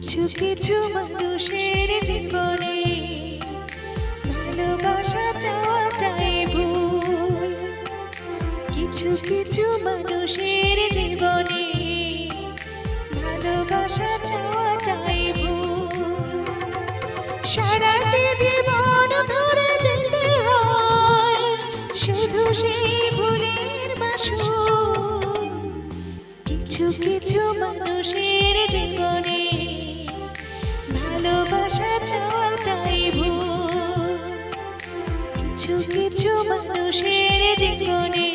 কিছু কিছু মানুষের জীবনে ভালোবাসা চাওয়াটাই ভুল। কিছু কিছু মানুষের জীবনে ভালোবাসা চাওয়াটাই ভুল। সারাটি জীবন ধরে দিতে হয় শুধু সেই ভুলের মাসুল। কিছু কিছু মানুষের জীবনে ভালোবাসা চাওয়াটাই ভুল। কিছু কিছু মানুষের জীবনে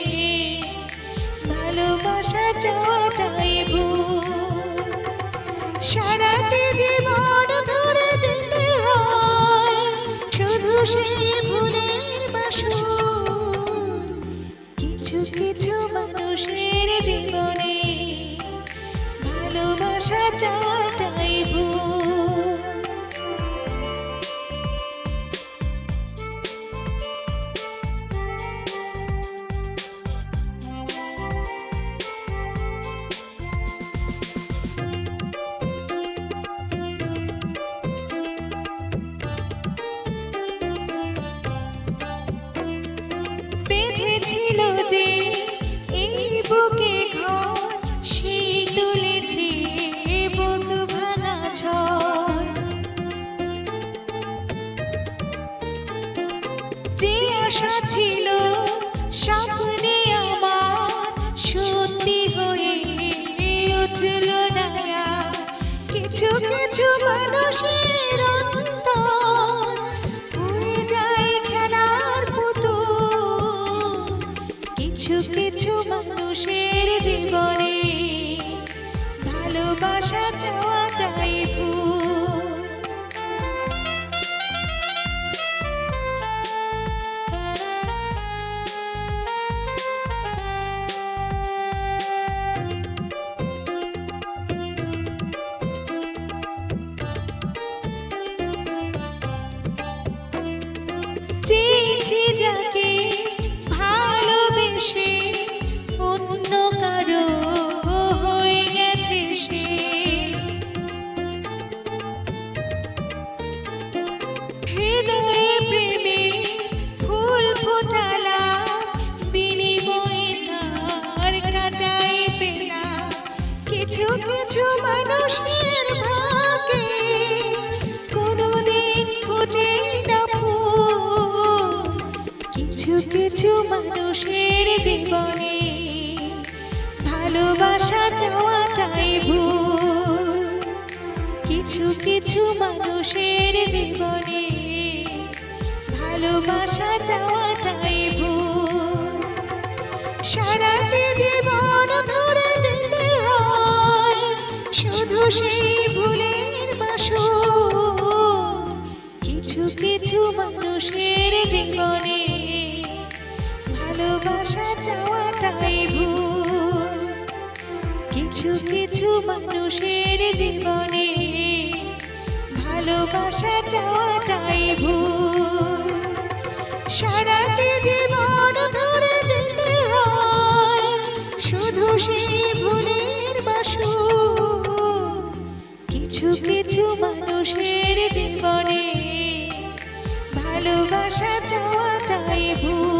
ভালোবাসা চাওয়াটাই ভুল। সারাটি জীবন ধরে দিতে হয় শুধু সেই ভুলের মাসুল। কিছু কিছু মানুষের জীবনে ভালোবাসা চাওয়াটাই ভুল। বেঁধেছিল যে এই বুকে ঘর, সেই তুলেছে বন্ধু ভাঙা ঝড়। যে আশা ছিল স্বপ্নে আমার সত্যি হয়ে উঠল না। কিছু কিছু মানুষের অন্তর হয়ে যায় খেলার পুতুল। কিছু কিছু মানুষের জীবনে ভালোবাসা চাওয়াটাই ভুল। চেয়েছি যাকে ভালোবেসে অন্য কারো হয়ে গেছে সে। হৃদয়ে প্রেমে ফুল ফোটালাম, বিনিময়ে তার কাটাই পেলাম। কিছু কিছু মানুষের ভাগ্যে কোনোদিন ফোটে না ফুল। কিছু কিছু মানুষের জীবনে ভালোবাসা চাওয়াটাই ভুল। কিছু কিছু মানুষের জীবনে ভালোবাসা চাওয়াটাই ভুল। সারাটি জীবন ধরে দিতে হয় শুধু সেই ভুলের মাসুল। কিছু কিছু মানুষের জীবনে ভালোবাসা চাওয়াটাই ভুল। কিছু কিছু মানুষের জীবনে ভালোবাসা চাওয়াটাই ভুল। সারাটি জীবন ধরে দিতে হয় শুধু সেই ভুলের মাসুল। কিছু কিছু মানুষের জীবনে ভালোবাসা চাওয়াটাই ভুল।